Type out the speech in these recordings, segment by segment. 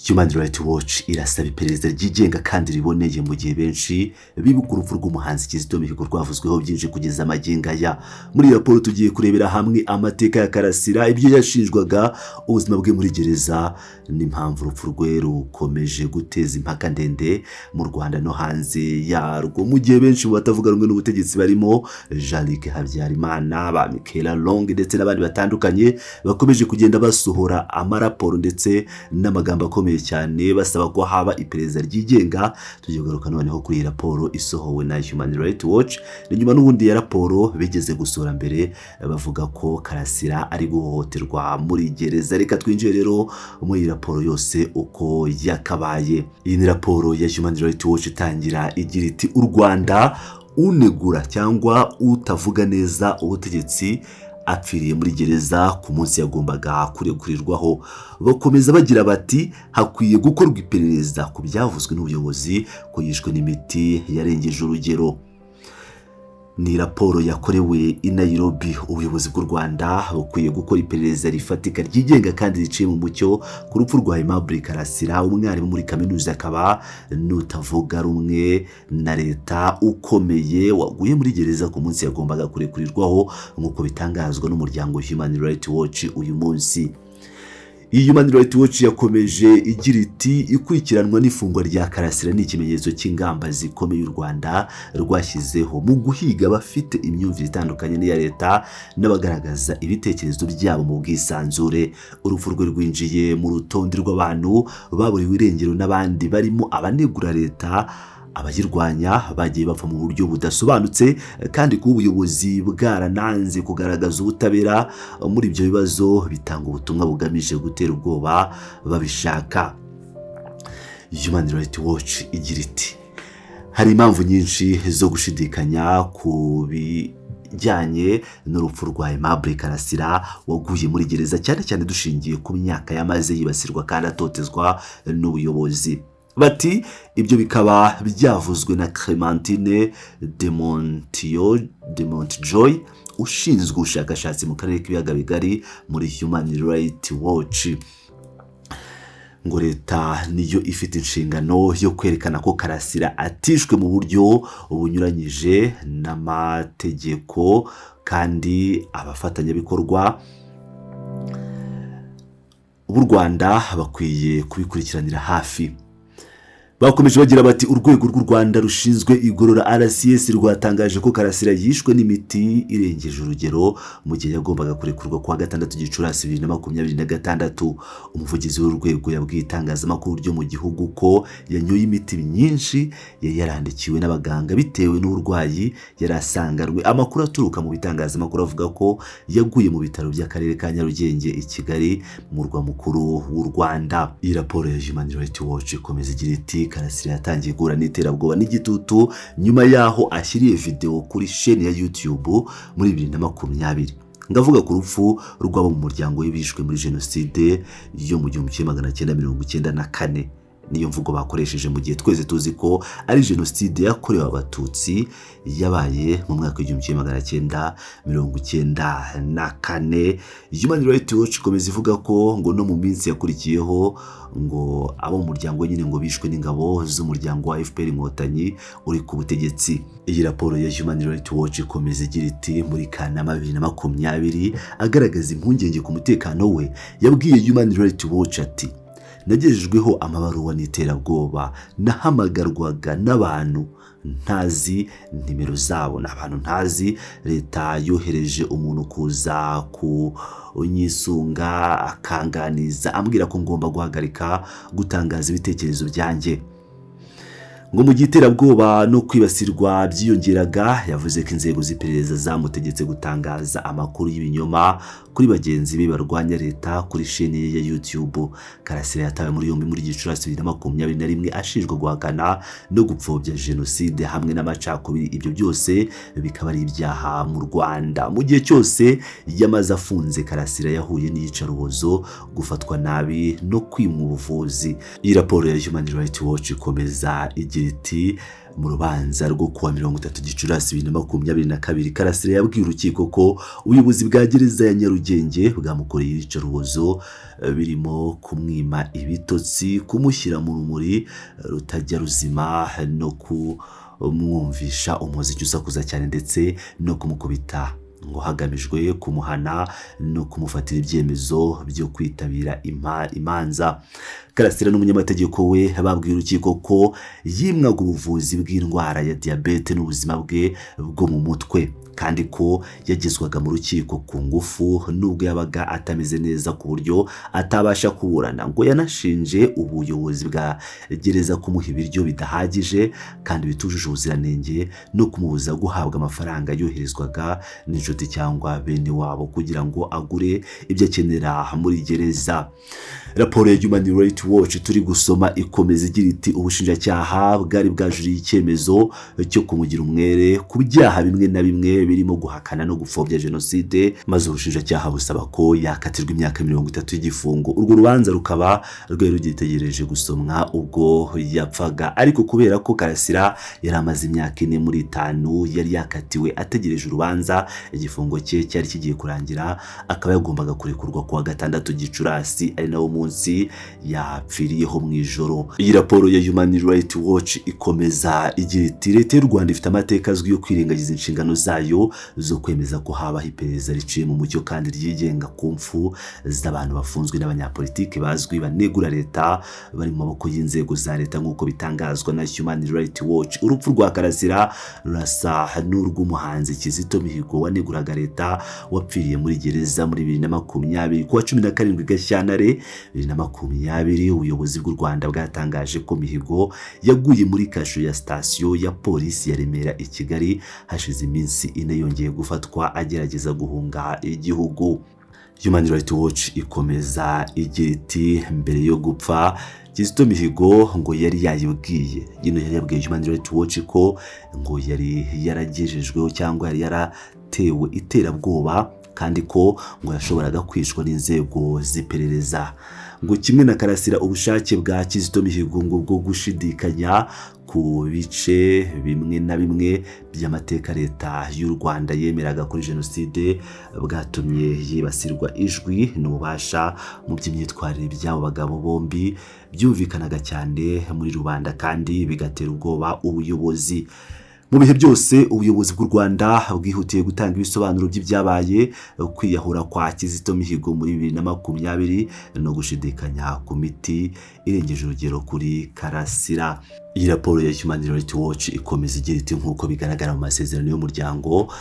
Human Rights Watch irasaba iperereza ryigenga kandi riboneye mu gihe benshi bibuka urupfu rw'umuhanzi Kizito Mihigo rwavuzweho byinshi kugeza amagingo aya. Muri raporo tugiye kurebera hamwe amateka ya Karasira, ibyo yashinjwaga, ubuzima bwe muri gereza n'impamvu urupfu rwe rukomeje guteza impaka ndende mu Rwanda no hanze yarwo, mu gihe benshi mu batavuga rumwe n'ubutegetsi barimo Jean-Luc Habyarimana, ba Michaela Long ndetse n'abandi batandukanye bakomeje kugenda basohora amaraporo ndetse n'amagambo akomeye cyane basaba ko haba iperereza ryigenga. Tugiye kugaruka noneho kuri raporo isohowe na Human Rights Watch, nyuma n'ubundi ya raporo bigeze gusora mbere bavuga ko Karasira ari guhohoterwa muri gereza. Reka twinjire rero muri raporo yose uko yakabaye. Iyi ni raporo ya Human Rights Watch itangira igira iti: u Rwanda unegura cyangwa utavuga neza ubutegetsi apfiriye muri gereza ku munsi yagombaga kurekurirwaho. Bakomeza bagira bati hakwiye gukorwa iperereza ku byavuzwe n'ubuyobozi ko yishwe n'imiti yarengeje urugero. Ni raporo yakorewe i Nairobi. Ubuyobozi bw'u Rwanda bukwiye gukora iperereza rifatika ryigenga kandi riciye mu mucyo ku rupfu rwa Aimable Karasira, umwarimu muri kaminuza akaba n'utavuga rumwe na leta ukomeye waguye muri gereza ku munsi yagombaga kurekurirwaho nk'uko bitangazwa n'umuryango Human Rights Watch uyu munsi. Iyi Human Rights Watch yakomeje igira iti ikurikiranwa n'ifungwa rya Karasira ni ikimenyetso cy'ingamba zikomeye u Rwanda rwashyizeho mu guhiga abafite imyumvire itandukanye n'iya leta n'abagaragaza ibitekerezo byabo mu bwisanzure. Urupfu rwe rwinjiye mu rutonde rw'abantu baburiwe irengero n'abandi barimo abanegura leta, abayirwanya bagiye bapfa mu buryo budasobanutse kandi kuba ubuyobozi bwarananze kugaragaza ubutabera muri ibyo bibazo bitanga ubutumwa bugamije gutera ubwoba babishaka. Human Rights Watch igira iti hari impamvu nyinshi zo gushidikanya ku bijyanye n'urupfu rwa Aimable Karasira waguye muri gereza, cyane cyane dushingiye ku myaka yamaze yibasirwa kandi atotezwa n'ubuyobozi. Bati ibyo bikaba byavuzwe na Clementine de Montjoy ushinzwe ubushakashatsi mu karere k'ibiyaga bigari muri Human Rights Watch. Ngo leta niyo ifite inshingano yo kwerekana ko Karasira atishwe mu buryo bunyuranyije n'amategeko kandi abafatanyabikorwa b'u Rwanda bakwiye kubikurikiranira hafi. Bakomeje bagira bati urwego rw'u Rwanda rushinzwe igorora RCS rwatangaje ko Karasira yishwe n'imiti irengeje urugero mu gihe yagombaga kurekurwa kwa 6 Gicurasi 2026. Umuvugizi w'urwego yabwiye itangazamakuru ryo mu gihugu ko yanyoye imiti myinshi yarandikiwe n'abaganga bitewe n'uburwayi yarasangarwe. Amakuru aturuka mu bitangazamakuru avuga ko yaguye mu bitaro by'akarere ka Nyarugenge i Kigali mu murwa mukuru w'u Rwanda. Iyi raporo ya Human Rights Watch ikomeza igira iti Karasira yatangiye guhura n'iterabwoba n'igitutu nyuma yaho ashyiriye video kuri chaîne ya YouTube muri 2020. Ngavuga ku rupfu rw'abo mu muryango w'ibishwe muri jenoside yo mu 1994. Niyo mvugo bakoresheje mu gihe twese tuzi ko ari jenoside yakorewe abatutsi yabaye mu mwaka w'1994. Human Rights Watch ikomeza ivuga ko ngo no mu minsi yakurikiyeho ngo abo mu muryango nyine ngo bishwe n'ingabo z'umuryango wa FPR Inkotanyi uri ku butegetsi. Iyi raporo ya Human Rights Watch ikomeza igira iti muri Kanama 2020 agaragaza impungenge ku mutekano we yabwiye Human Rights Watch ati nagejejweho amabaruwa n'iterabwoba, nahamagarwaga n'abantu ntazi nimero zabo, n'abantu ntazi. Leta yohereje umuntu kuza ku unyisunga akanganiza ambwira ko ngomba guhagarika gutangaza ibitekerezo byanjye. Ngo mu giterabwoba no kwibasirwa byiyongeraga, yavuze ko inzego z'iperereza zamutegetse gutangaza amakuru y'ibinyoma kuri bagenzi be barwanya leta kuri chaîne ya YouTube. Karasira yatawe muri yombi muri Gicurasi 2021 ashinjwa guhakana no gupfobya jenoside hamwe n'amacakubiri. Ibyo byose bikaba ari ibyaha mu Rwanda. Mu gihe cyose yamaze afunze, Karasira yahuye n'iyicarubozo, gufatwa nabi no kwimwa ubuvuzi. Iyi raporo ya Human Rights Watch ikomeza igira iti mu rubanza rwo kuwa 30 Gicurasi 2022 Karasira yabwiye urukiko ko ubuyobozi bwa gereza ya Nyarugenge bwamukoreye iyicarubozo birimo kumwima ibitotsi, kumushyira mu rumuri rutajya ruzima no kumwumvisha umuziki usakuza cyane ndetse no kumukubita ngo hagamijwe kumuhana no kumufatira ibyemezo byo kwitabira imanza. Karasira n'umunyamategeko we babwiye urukiko ko yimwaga ubuvuzi bw'indwara ya diabete n'ubuzima bwe bwo mu mutwe, kandi ko yagezwaga mu rukiko ku ngufu nubwo yabaga atameze neza ku buryo atabasha kuburana. Ngo yanashinje ubuyobozi bwa gereza kumuha ibiryo bidahagije kandi bitujuje ubuziranenge no kumubuza guhabwa amafaranga yoherezwaga n'inshuti cyangwa bene wabo kugira ngo agure ibyo akenera muri gereza. Raporo ya Human Rights Watch turi gusoma ikomeza igira iti ubushinjacyaha bwari bwajuriye icyemezo cyo kumugira umwere ku byaha bimwe na bimwe birimo guhakana no gupfobya jenoside, maze ubushinjacyaha busaba ko yakatirwa imyaka 30 y'igifungo. Urwo rubanza rukaba rwari rugitegereje gusomwa ubwo yapfaga, ariko kubera ko Karasira yari amaze imyaka 4 muri 5 yari yakatiwe ategereje urubanza, igifungo cye cyari kigiye kurangira, akaba yagombaga kurekurwa kuwa 6 Gicurasi ari nawo munsi yapfiriyeho mu ijoro. Iyi raporo ya Human Rights Watch ikomeza igira iti leta y'u Rwanda ifite amateka azwi yo kwirengagiza inshingano zayo zo kwemeza ko habaho iperereza riciye mu mucyo kandi ryigenga ku mfu z'abantu bafunzwe n'abanyapolitiki bazwi banegura leta bari mu maboko y'inzego za leta nk'uko bitangazwa na Human Rights Watch. Urupfu rwa Karasira rurasa n'urw'umuhanzi Kizito Mihigo waneguraga leta wapfiriye muri gereza muri 2020. Kuwa 17 Gashyantare 2020 ubuyobozi bw'u Rwanda bwatangaje ko Mihigo yaguye muri kasho ya sitasiyo ya polisi ya Remera i Kigali hashize iminsi 4 yongeye gufatwa agerageza guhunga igihugu. Human Rights Watch ikomeza igira iti mbere yo gupfa Kizito Mihigo ngo yari yayibwiye yabwiye Human Rights Watch ko ngo yari yaragejejweho cyangwa yari yaratewe iterabwoba kandi ko ngo yashoboraga kwishwa n'inzego z'iperereza. Ngo kimwe na Karasira ubushake bwa Kizito Mihigo ngo bwo gushidikanya ku bice bimwe na bimwe by'amateka leta y'u Rwanda yemeraga kuri jenoside bwatumye yibasirwa ijwi n'ububasha mu by'imyitwarire by'abo bagabo bombi byumvikanaga cyane muri rubanda kandi bigatera ubwoba ubuyobozi. Mu bihe byose ubuyobozi bw'u Rwanda bwihutiye gutanga ibisobanuro by'ibyabaye kwiyahura kwa Kizito Mihigo muri 2020 no gushidikanya ku miti irengeje urugero kuri Karasira. Iyi raporo ya Human Rights Watch ikomeza igira iti nk'uko bigaragara mu masezerano y'umuryango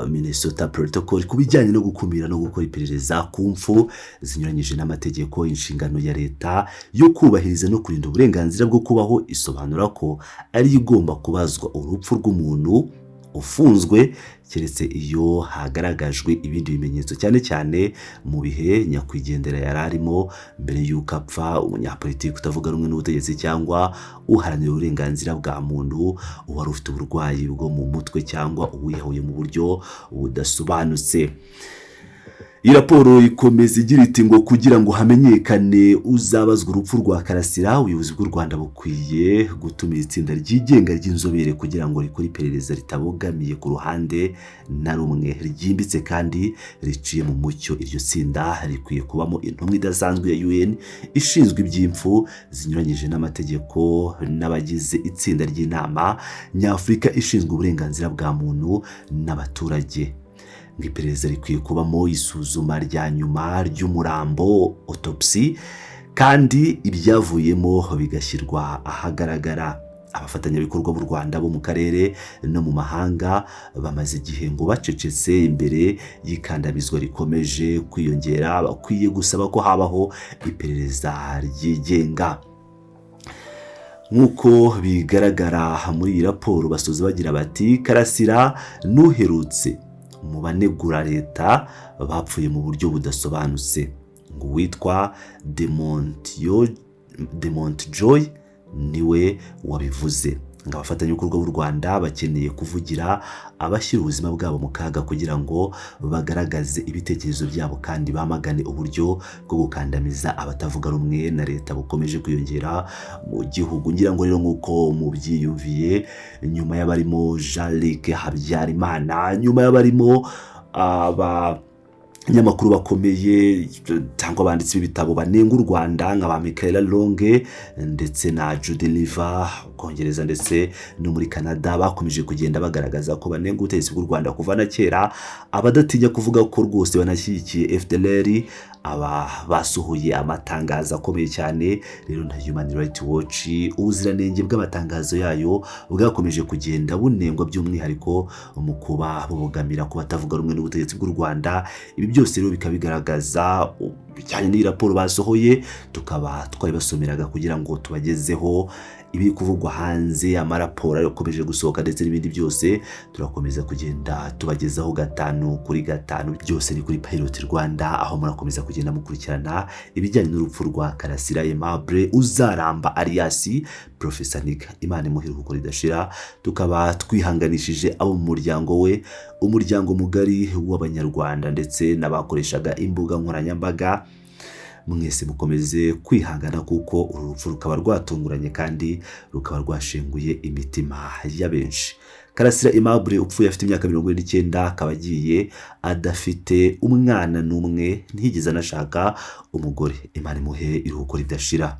Minnesota Protocol ku bijyanye no gukumira no gukora iperereza ku mfu zinyuranyije n'amategeko, inshingano ya leta yo kubahiriza no kurinda uburenganzira bwo kubaho isobanura ko ari igomba kubazwa urupfu rw'umuntu ufunzwe keretse iyo hagaragajwe ibindi bimenyetso, cyane cyane mu bihe nyakwigendera yararimo mbere y'uko apfa. Umunyapolitiki utavuga rumwe n'ubutegetsi cyangwa uharanira uburenganzira bwa muntu, uwari ufite uburwayi bwo mu mutwe cyangwa uwiyahuye mu buryo budasobanutse. Iyi raporo ikomeza igira iti ngo kugira ngo hamenyekane uzabazwa urupfu rwa Karasira, ubuyobozi bw'u Rwanda bukwiye gutumira itsinda ryigenga ry'inzobere kugira ngo rikore iperereza ritabogamiye ku ruhande na rumwe, ryimbitse kandi riciye mu mucyo. Iryo tsinda rikwiye kubamo intumwa idasanzwe ya UN ishinzwe iby'imfu zinyuranyije n'amategeko n'abagize itsinda ry'inama nyafurika ishinzwe uburenganzira bwa muntu n'abaturage. Iperereza rikwiye kubamo isuzuma rya nyuma ry'umurambo autopsy kandi ibyavuyemo bigashyirwa ahagaragara. Abafatanyabikorwa b'u Rwanda bo mu karere no mu mahanga bamaze igihe ngo bacecetse imbere y'ikandamizwa rikomeje kwiyongera, bakwiye gusaba ko habaho iperereza ryigenga. Nk'uko bigaragara muri iyi raporo basoza bagira bati Karasira n'uherutse mu banegura leta bapfuye mu buryo budasobanutse, ngo witwa Demont Joy niwe wabivuze. ngo abafatanyabikorwa b'u Rwanda bakeneye kuvugira abashyira ubuzima bwabo mu kaga kugira ngo bagaragaze ibitekerezo byabo kandi bamagane uburyo bwo gukandamiza abatavuga rumwe na leta bukomeje kwiyongera mu gihugu. Ngira ngo rero nk'uko mubyiyumviye, nyuma y'abarimo Jean-Luc Habyarimana, nyuma y'abarimo abanyamakuru bakomeye cyangwa abanditsi b'ibitabo banenga u Rwanda nka ba Michaela Longe ndetse na Judy Liver Bwongereza ndetse no muri Canada, bakomeje kugenda bagaragaza ko banenga ubutegetsi bw'u Rwanda kuva na kera, abadatinya kuvuga ko rwose banashyigikiye FDLR, aba basuhuye amatangazo akomeye cyane. Rero na Human Rights Watch ubuziranenge bw'amatangazo yayo bwakomeje kugenda bunengwa, by'umwihariko mu kuba bubogamira ku batavuga rumwe n'ubutegetsi bw'u Rwanda. Ibi byose rero bikabigaragaza bijyanye n'iyi raporo basohoye, tukaba twabibasomeraga kugira ngo tubagezeho ibiri kuvugwa hanze, amaraporo yakomeje gusohoka ndetse n'ibindi byose turakomeza kugenda tubagezaho 5 kuri 5. Byose ni kuri Pilot Rwanda, aho murakomeza kugenda mukurikirana ibijyanye n'urupfu rwa Karasira Aimable Uzaramba alias Professor Nick, Imana imuhe iruhuko ridashira. Tukaba twihanganishije abo mu muryango we, umuryango mugari w'Abanyarwanda ndetse n'abakoreshaga imbuga nkoranyambaga. Mwese mukomeze kwihangana kuko uru rupfu rukaba rwatunguranye kandi rukaba rwashenguye imitima ya benshi. Karasira Aimable upfuye afite imyaka 49, akaba agiye adafite umwana n'umwe, ntiyigeze anashaka umugore. Imana imuhe iruhuko ridashira.